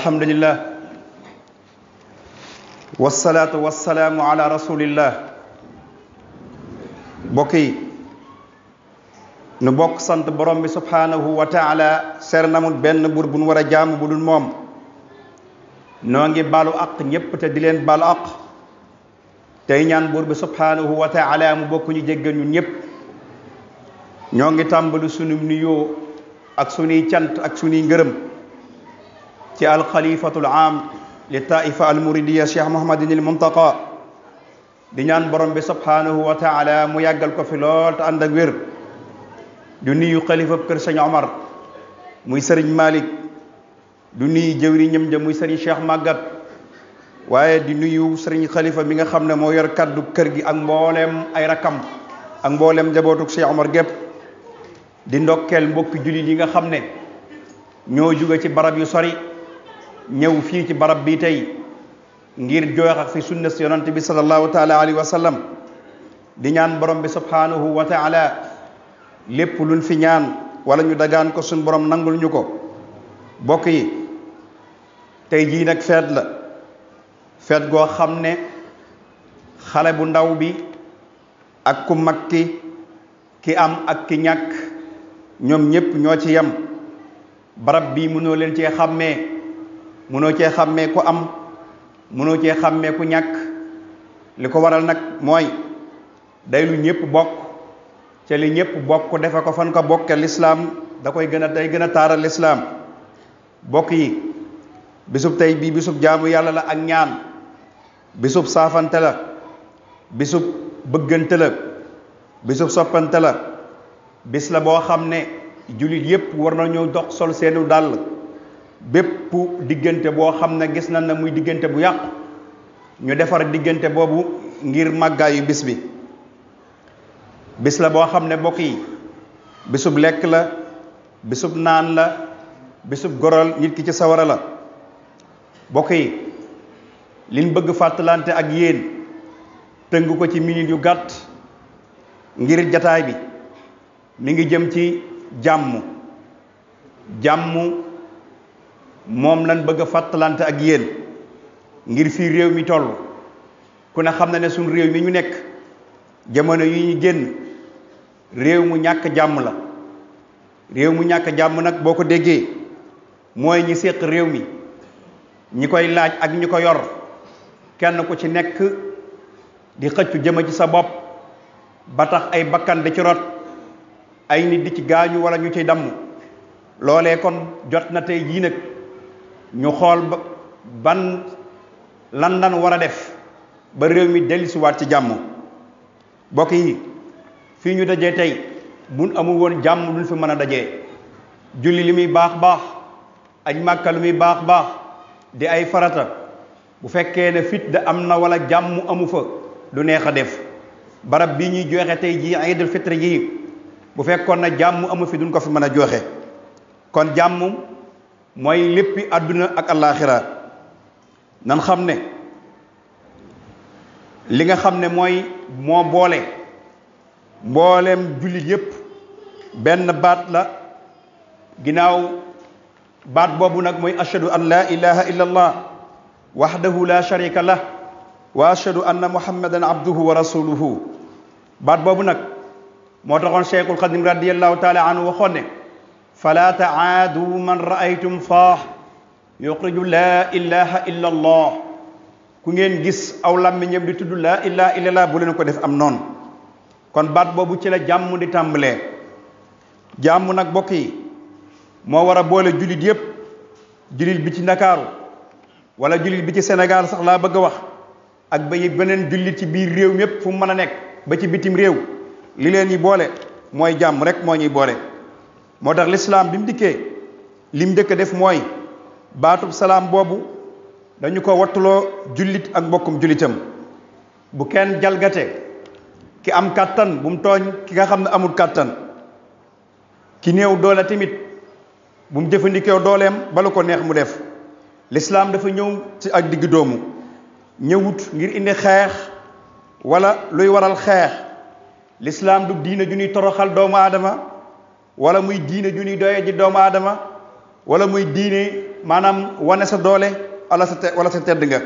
alhamdulillah wasalaatu wasalaamu ala rasulillah. mbokk yi nu bokk sant borom bi subhanahu wa taala seer namul benn buur bu nu war a jaamu bu dul moom. noo ngi baalu aq ñépp te di leen baalu aq tey ñaan buur bi subhanahu wa taala mu bokk ñu jéggal ñun ñépp. ñoo ngi tàmbali sunu nuyoo ak sunuy cant ak sunuy ngërëm ci alxalifatul aam li taifa almuridiya cheikh mohamadin il muntaqa di ñaan borom bi subhanahu wa taala mu yàggal ko fi lool te ànd ak wér. du nuyu xalifa kër sëñ Omar muy sëriñ Malick, du nuyu jëwriñam ja muy sëriñ cheikh Magat, waaye di nuyu sëriñ xalifa mi nga xam ne moo yor kaddu kër gi ak mbooleem ay rakam ak mbooleem njabootuk cheikh Omar gépp. di ndokkeel mbokki jullit yi nga xam ne ñoo jóge ci barab yu sori ñëw fii ci barab bi tey ngir joox ak fi sunna si yonante bi sallallahu taala alayhi wa sallam. di ñaan borom bi subhanahu wa taala lépp luñ fi ñaan wala ñu dagaan ko suñ borom nangul ñu ko. bokk yi tey jii nag feet la, feet goo xam ne xale bu ndaw bi ak ku mag ki am ak ki ñàkk ñoom ñépp ñoo ci yem. barab bii mënoo leen cee xàmmee, mënoo cee xàmmee ku am, mënoo cee xàmmee ku ñàkk. li ko waral nag mooy day lu ñépp bokk ca li ñépp bokk defe ko fan ko bokke lislaam da koy day gën a taaral lislaam. bokk yi bisub tey bii bisub jaamu yàlla la ak ñaan, bisub saafante la, bisub bëggante la, bisub soppante la. bis la boo xam ne jullit yépp war nañoo dox sol seenu dàll. bépp diggante boo xam ne gis nañ na muy diggante bu yàqu ñu defar diggante boobu ngir màggaayu bis bi. bis la boo xam ne bokk yi bisub lekk la, bisub naan la, bisub goral nit ki ci sawara la. bokk yi liñ bëgg fàttalante ak yéen tënk ko ci minute yu gàtt ngir jataay bi mi ngi jëm ci jàmm. jàmm moom lañ bëgg a fàttalante ak yéen ngir fii réew mi toll. ku ne xam na ne suñ réew mi ñu nekk jamono yi ñu génn réew mu ñàkk jàmm la. réew mu ñàkk jàmm nag boo ko déggee mooy ñi séq réew mi, ñi koy laaj ak ñi ko yor, kenn ku ci nekk di xëccu jëma ci sa bopp ba tax ay bakkan di ci rot, ay nit di ci gaañu wala ñu ciy damm. loolee kon jot na tey jii nag ñu xool ban lan war a def ba réew mi dellusiwaat ci jàmm. bokk yi fii ñu dajee tey buñ amul woon jàmm duñ fi mën a dajee. julli li muy baax baax, aj màkka li muy baax baax di ay farata, bu fekkee ne fit da am na wala jàmm amu fa du neex a def. barab bi ñuy joxe tey jii iidul fitri ji bu fekkoon na jàmm amu fi duñ ko fi mën a joxe. kon jàmm mooy léppi àdduna ak àllaaxira. nan xam ne li nga xam ne moo boole mbooleem jullit yépp benn baat la. ginnaaw baat boobu nag mooy ashhadu an la ilaha illa allah wahdahu la sharika lah wa ashhadu anna muhammadan abduhu wa rasuluhu. baat boobu nag moo taxoon cheikhul xadim radiallahu taala anhu waxoon ne fala taadu man raaytum faax yuxriju laa ilaha illa allah. ku ngeen gis aw làmmiñam di tudd laa ilaha illa allah bu leen ko def am noonu. kon baat boobu ci la jàmm di tàmbalee. jàmm nag bokk yi moo war a boole jullit yépp, jullit bi ci Ndakaaru wala jullit bi ci Sénégal sax laa bëgg a wax, ak ba beneen jullit ci biir réew mi yépp fu mu mën a nekk ba ci bitim réew. li leen yi boole mooy jàmm rek moo ñuy boole. moo tax lislaam bi mu dikkee lim njëkk a def mooy baatub salaam boobu dañu ko wattuloo jullit ak mbokkum jullitam. bu kenn jalgate, ki am kàttan bu mu tooñ ki nga xam ne amul kàttan, ki néew doole tamit bu mu jëfandikoo dooleem bala ko neex mu def. lislaam dafa ñëw ci ak digg doomu, ñëwut ngir indi xeex wala luy waral xeex. lislaam du diina ju ñuy toroxal doomu aadama wala muy diine ju ñuy doye ji doomu aadama wala muy diine maanaam wane sa doole wala sa tedd nga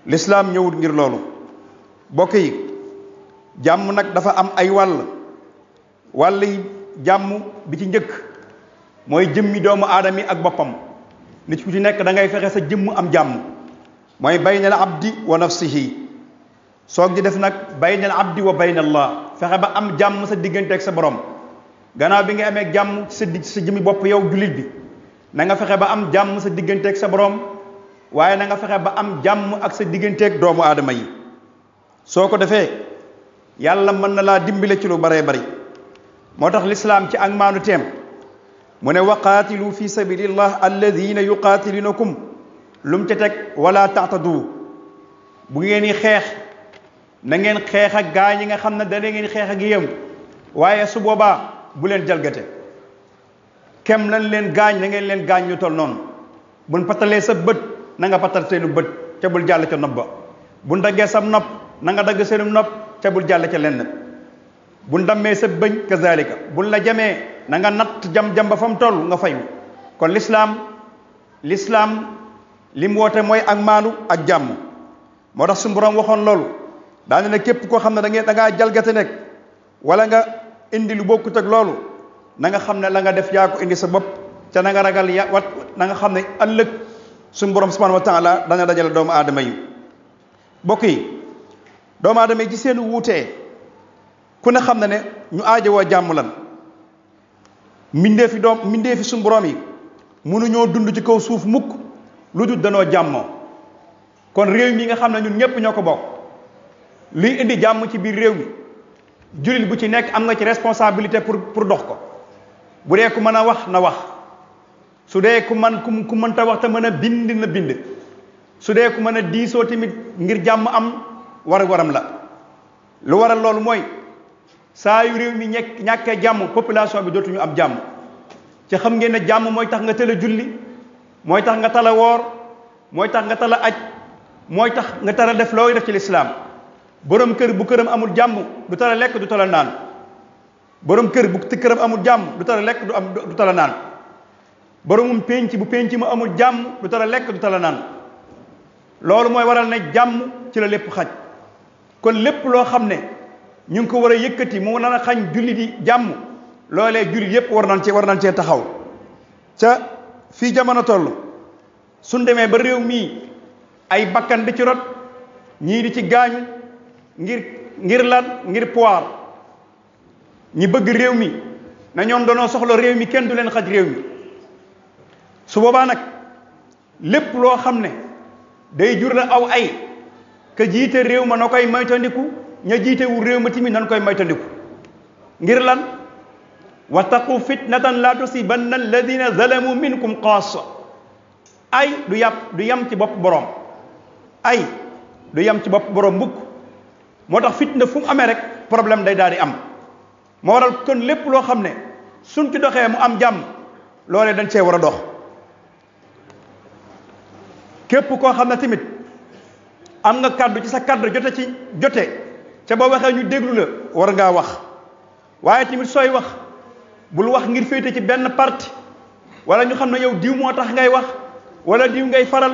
lislaam ñëwut ngir loolu. bokk yi jàmm nag dafa am ay wàll yi jàmm bi ci njëkk mooy jëmmi doomu aadama yi ak boppam. nit ku ci nekk da ngay fexe sa jëmm am jàmm mooy baynal abdi wa nafsihi soog di def nag baynal abdi wa bayna allah fexe ba am jàmm sa diggante ak sa borom. gannaaw bi nga amee jàmm ci sa jëmmi bopp yow jullit bi na nga fexe ba am jàmm sa diggante ak sa borom waaye na nga fexe ba am jàmm ak sa diggante ak doomu aadama yi. soo ko defee yàlla mën na laa dimbale ci lu baree bari. moo tax lislaam ci ak maanu teem mu ne waqaatilu fi sabilillah alladina yuqaatilunakum lu mu ca teg wala taatadu bu ngeen i xeex na ngeen xeex ak gaa ñi nga xam ne dana ngeen xeex ak yéen waaye su boobaa bu leen jalgate kem lañ leen gaañ na ngeen leen gaañ ñu tol noonu. buñ patalee sa bët na nga patal seenu bët ca bul jàll ca nopp ba. buñ daggee sam nopp na nga dagg seenu nopp ca bul jàll ca lenn. buñ dammee sa bëñ kazalika buñ la jamee na nga natt jam ba fa mu toll nga fayu. kon lislaam li mu woote mooy ak maanu ak jàmm. moo tax suñu borom waxoon loolu daane ne képp koo xam ne da ngaa jalgate nekk wala nga indi lu bokkut ak loolu na nga xam ne la nga def yaa ko indi sa bopp ca na nga ragal na nga xam ne ëllëg suñu borom subhanahu wa taala dana dajale doomu aadama yi. bokk yi doomu aadama yi ci seen wuutee ku ne xam na ne ñu aajowoo jàmm lan. mbindeefi suñu borom yi mënuñoo dund ci kaw suuf mukk lu dul danoo jàmmoo. kon réew mi nga xam ne ñun ñëpp ñoo ko bokk liy indi jàmm ci biir réew mi jullit bu ci nekk am nga ci responsabilité pour dox ko. bu dee ku mën a wax na wax su dee ku mënta wax te mën a bind na bind su dee ku mën a diisoo tamit ngir jàmm am waram la. lu waral loolu mooy saa yu réew mi ñàkkee jàmm population bi dootuñu am jàmm. ci xam ngeen ne jàmm mooy tax nga tala julli mooy tax nga tala woor mooy tax nga tala aj mooy tax nga tala def looy def ci lislaam. borom kër bu këram amul jàmm du tala lekk du tala naan. borom kër bu këram amul jàmm du tala lekk du tala naan. boromum penc bu penc ma amul jàmm du tala lekk du tala naan. loolu mooy waral ne jàmm ci la lépp xaj. kon lépp loo xam ne ñu ngi ko war a yëkkati mu nar a xañ jullit yi jàmm loolee jullit yépp war nañ cee taxaw. ca fii jamono toll suñ demee ba réew mii ay bakkan di ci rot ñii di ci gaañu ngir lan ngir pouvoir ñi bëgg réew mi na ñoom danoo soxla réew mi kenn du leen xaj réew mi. su boobaa nag lépp loo xam ne day jur la aw ay ka jiite réew ma na koy moytandiku ña jiitewul réew ma tamit nan koy moytandiku. ngir lan wattaqu fitnatan la tusibanna alladina zalamu minkum xaasa. ay du yam ci bopp boroom ay du yam ci bopp boroom mbukk. moo tax fitna fu mu amee rek problème day daal di am. moo waral kon lépp loo xam ne suñ ci doxee mu am jàmm loolee dañ cee war a dox. képp koo xam ne tamit am nga kaddu ci sa kaddu jote ca ba waxee ñu déglu la war ngaa wax. waaye tamit sooy wax bul wax ngir féete ci benn parti wala ñu xam ne yow diw moo tax ngay wax wala diw ngay faral.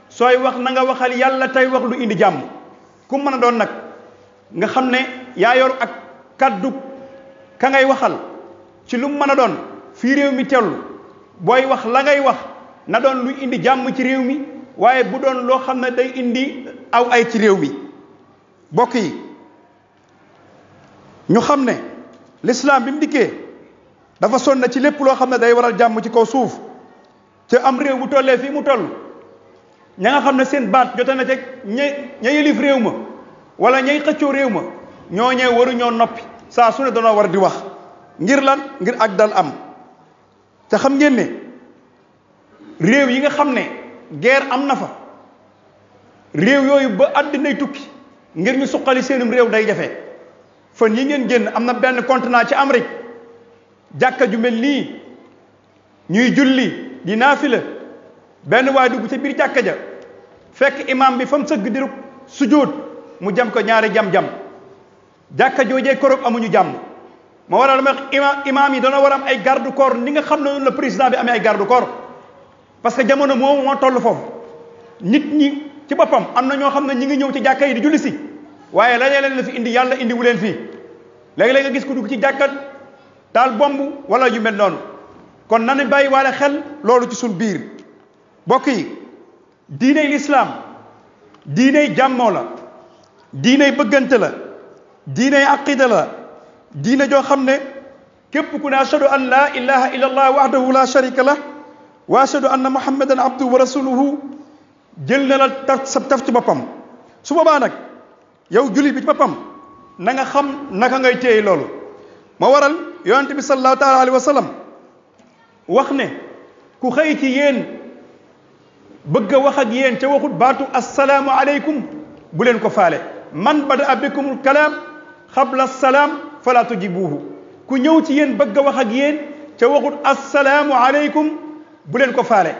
sooy wax na nga waxal yàlla tey wax lu indi jàmm. ku mën a doon nag nga xam ne yaa yor ak kaddu ka ngay waxal ci lu mu mën a doon fii réew mi tellu booy wax la ngay wax na doon luy indi jàmm ci réew mi waaye bu doon loo xam ne day indi aw ay ci réew mi. bokk yi ñu xam ne l'islam bi mu dikkee dafa sonn ci lépp loo xam ne day waral jàmm ci kaw suuf. te am réew bu tollee fii mu toll ña nga xam ne seen baat jote na teg ña yëlif réew ma wala ñay xëccoo réew ma ñooñee waruñoo noppi saa su ne danoo war di wax. ngir lan ngir ak dal am. te xam ngeen ne réew yi nga xam ne guerre am na fa réew yooyu ba àddinay tukki ngir ñu suqali seenum réew day jafe. fan yi ngeen génn am na benn continent ci Amérique jàkka ju mel nii ñuy julli di naafila benn waay dugg ci biir jàkka ja fekk imam bi fa mu sëgg di sujjóot mu jam ko ñaari jam-jam. jàkka joojee koroog amuñu jàmm. ma waral ma imaam yi dana war am ay garde corps ni nga xam ne noonu la président bi amee ay garde corps. parce que jamono moo toll foofu nit ñi ci boppam am na ñoo xam ne ñi ngi ñëw ci jàkka yi di julli si waaye la leen la fi indi yàlla indi wu leen fii léegi-léeg nga gis ku dugg ci jàkkat taal bomb wala yu mel noonu kon nanu bàyyi waale xel loolu ci suñ biir bokk yi diiney lislaam diiney jàmmoo la diiney bëggante la diiney aqida la diine joo xam ne képp ku ne ashhadu an la ilaha illa allah wahdahu la sharika lah wa ashhadu anna muhammadan abduhu wa rasuluhu jël na la taf ci boppam su boobaa nag yow jullit bi ci boppam na nga xam naka ngay téye loolu ma waral yonente bi sallallahu taala alayhi wa sallam wax ne ku xëy ci yéen bëgg a wax ak yéen ca waxut baatu assalaamu aleykum bu leen ko faale man bada bikumul kalaam xabla salaam fala tujibuhu ku ñëw ci yéen bëgg a wax ak yéen ca waxut assalaamu aleykum bu leen ko faale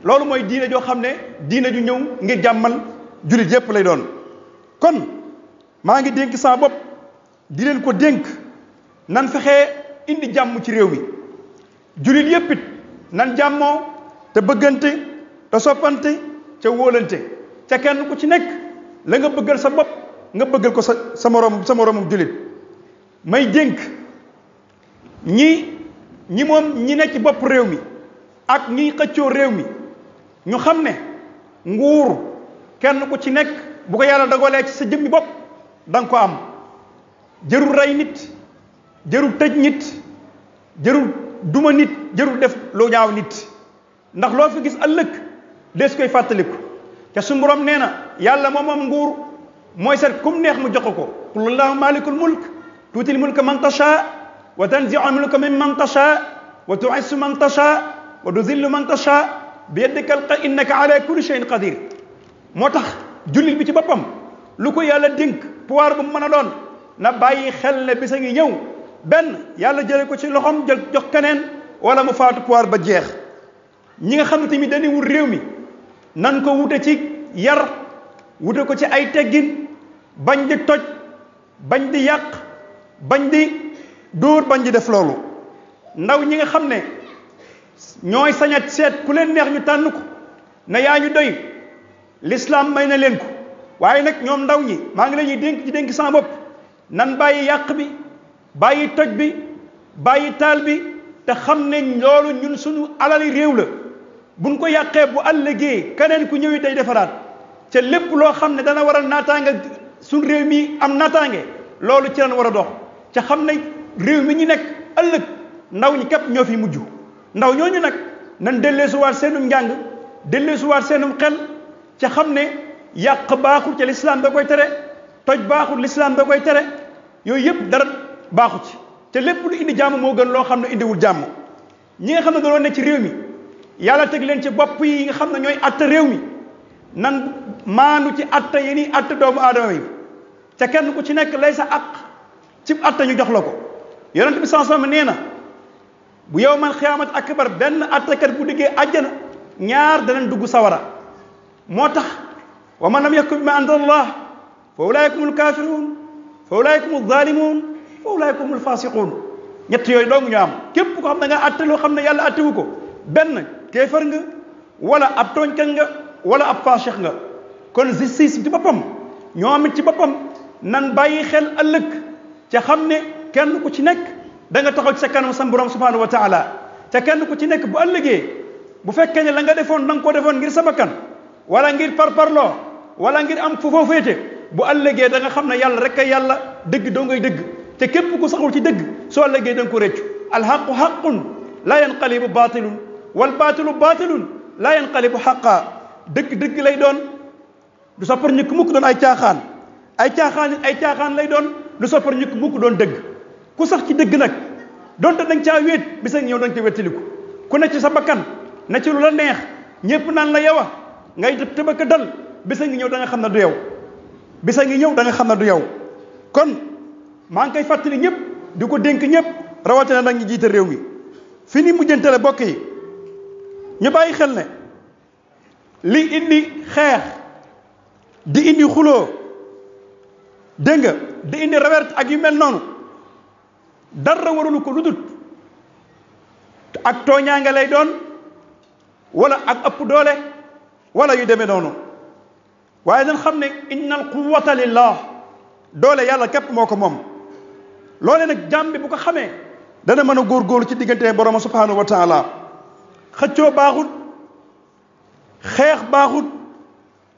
loolu mooy diine joo xam ne diine ju ñëw ngir jàmmal jullit yépp lay doon kon maa ngi dénk sama bopp di leen ko dénk nan fexee indi jàmm ci réew mi jullit yépp it nan jàmmoo te bëggante te soppante ca wóolante ca kenn ku ci nekk la nga bëggal sa bopp nga bëggal ko sa moroomum jullit may dénk ñi moom ñi nekk ci bopp réew mi ak ñiy xëccoo réew mi ñu xam ne nguur kenn ku ci nekk bu ko yàlla dogalee ci sa jëmmi bopp da nga ko am jërul rey nit jërul tëj nit jërul duma nit jërul def lu ñaaw nit ndax loo fi gis ëllëg des koy fàttaliku te suñu borom nee na yàlla moom nguur mooy seet kum neex mu jox ko qul allahumma malikul mulk tuutil mulka man tasha wa tanzi'ul mulka mimman tasha wa tu'izzu man tasha wa tuzillu man tasha bi yadika innaka ala kulli shay'in qadir moo tax jullit bi ci boppam lu ko yàlla dénk pouvoir bu mu mën a doon na bàyyi xel ne bisa ngi ñëw benn yàlla jële ko ci loxom jël jox keneen wala mu faatu pouvoir ba jeex ñi nga xam ne tamit dañuy wut réew mi nan ko wute ci yar wute ko ci ay teggin bañ di toj bañ di yàq bañ di dóor bañ di def loolu ndaw ñi nga xam ne ñooy sañat seet ku leen neex ñu tànn ko na yaa ñu doy l'islam may na leen ko waaye nag ñoom ndaw ñi maa ngi leen ñuy dénk sama bopp nan bàyyi yàq bi bàyyi toj bi bàyyi taal bi te xam ne loolu ñun suñu alali réew la buñ ko yàqee bu ëllëgee keneen ku ñëwi day defaraat ca lépp loo xam ne dana war a naataange suñu réew mi am naataange loolu ci lañ war a dox ca xam ne réew mi ñu nekk ëllëg ndaw ñi képp ñoo fi mujj ndaw ñooñu nag nan delleesuwaat seenum njàng delleesuwaat seenum xel ca xam ne yàq baaxul ca lislaam da koy tere toj baaxul lislaam da koy tere yooyu yëpp dara baaxu ci te lépp lu indi jàmm moo gën loo xam ne indiwul jàmm ñi nga xam ne dañoo ne ci réew mi yàlla teg leen ci bopp yi nga xam ne ñooy atte réew mi nan maandu ci atte yi ni atte doomu aadama yi ca kenn ku ci nekk lay sa aq ci atte ñu jox la ko yonent bi sallallahu alayhi wasallam nee na bu yawmal xiyaamati akbar benn attekat bu diggee àjjana ñaar danañ dugg sawara moo tax wa man lam yahkum bima anzalallah fa ulaika humul kafirun fa ulaika humuz zalimun fa ulaika humul fasiqun ñett yooyu dong ñu am képp ko xam ne nga atte loo xam ne yàlla attewu ko benn kéefar nga wala ab tooñkat nga wala ab fasiq nga kon justice ci boppam ñoom it ci boppam nan bàyyi xel ëllëg ca xam ne kenn ku ci nekk da nga taxaw ci sa kanam sa borom subhanahu wa taala ca kenn ku ci nekk bu ëllëgee bu fekkee ne la nga defoon da nga ko defoon ngir sa bakkan wala ngir parparloo wala ngir am fu foo féete bu ëllëgee da nga xam ne yàlla rek a yàlla dëgg doo ngay dëgg te képp ku saxul ci dëgg soo ëllëgee da nga ko réccu alxaqu xaqun laa yanqalibu batilun wal batilu batilun laa yanqalibu xaqa dëgg lay doon du soppar ñukk mukk doon ay caaxaan ay caaxaan lay doon du soppar ñukk mukk doon dëgg ku sax ci dëgg nag donte dañ caa wéet bisa ñëw dañ ca wettiliku ku ne ci sa bakkan ne ci lu la neex ñépp naan la yow a ngay tëbaka dal bisa ngi ñëw da nga xam ne du yow bisa ngi ñëw da nga xam ne du yow kon maa ngi koy fàttali ñëpp di ko dénk ñëpp rawatina nag ñu jiite réew mi fi ni mujjantale bokk yi ñu bàyyi xel ne li indi xeex di indi xuloo dégg nga di indi revert ak yu mel noonu dara warulu ko lu dul ak tooñaanga lay doon wala ak ëpp doole wala yu demee noonu waaye dañ xam ne innal quwwata lillah doole yàlla képp moo ko moom loole nag jàmm bi bu ko xamee dana mën a góorgóorlu ci diggante borom subhanahu wa taala xëccoo baaxut xeex baaxut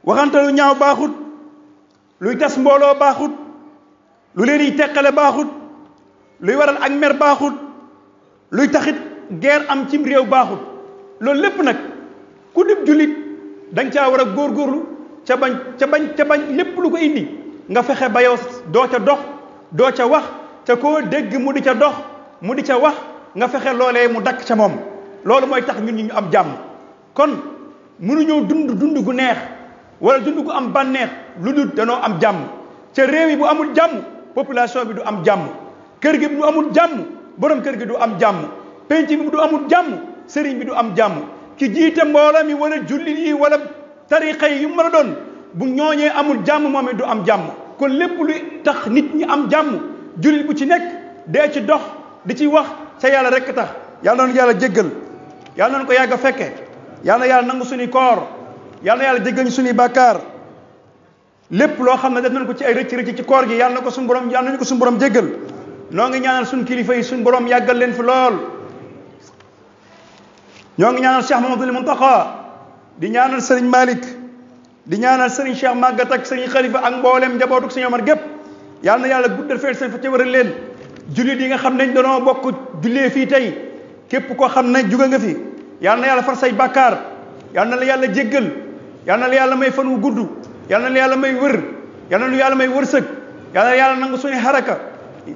waxante lu ñaaw baaxut luy tas mbooloo baaxut lu leen yi teqale baaxut luy waral ak mer baaxut luy taxit guerre am cim réew baaxut loolu lépp nag ku dib jullit danga caa war a góorgóorlu ca bañ lépp lu ko indi nga fexe ba yow doo ca dox doo ca wax ca koo dégg mu di ca dox mu di ca wax nga fexe loolee mu dakk ca moom loolu mooy tax ñun ñu am jàmm kon mënuñoo dund gu neex wala dund gu am bànneex lu dul danoo am jàmm ca réew yi bu amul jàmm population bi du am jàmm kër gi bu amul jàmm borom kër gi du am jàmm penc bi du amul jàmm sëriñ bi du am jàmm ki jiite mbooloo mi wala jullit yi wala tariqa yi yu mën a doon bu ñooñee amul jàmm moom it du am jàmm kon lépp luy tax nit ñi am jàmm jullit bu ci nekk dee ci dox di ci wax ca yàlla rek tax yàlla noonu yàlla jéggal yàlla noonu ko yàgg a fekke yàlla na yàlla nangu suñuy koor yàlla na yàlla jéggal ñu suñuy bàkkaar lépp loo xam ne def nañ ko ci ay rëcc ci koor gi yàlla na ko suñu borom yàlla nañu ko suñu borom jéggal noo ngi ñaanal suñu kilifa yi suñu borom yàggal leen fi lool ñoo ngi ñaanal Cheikh Mamadou Muntaqa di ñaanal Serigne Malick di ñaanal Serigne Cheikh Magat ak Serigne Khalifa ak mboolem njabootuk Serigne Omar gépp yàlla na yàlla guddal feel seen fa ca wëral leen jullit yi nga xam ne dañoo bokk jullee fii tey képp koo xam ne juga nga fi yàlla na yàlla far say bàkkaar yàlla na la yàlla jéggal yàlla na la yàlla may fan wu gudd yàlla na la yàlla may wër yàlla na la yàlla may wërsëg yàlla na yàlla nangu suñu haraka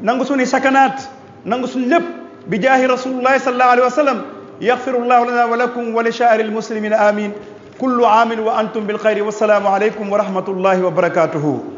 nangu suñu sakanaat nangu suñu lépp bi jaahi rasulullahi sallallahu alayhi wa sallam yaxfirullahu lana wa lakum wa li shaa'iril muslimina amin kullu aamin wa antum bil xayri wassalaamu alaykum wa rahmatullahi wa barakatuhu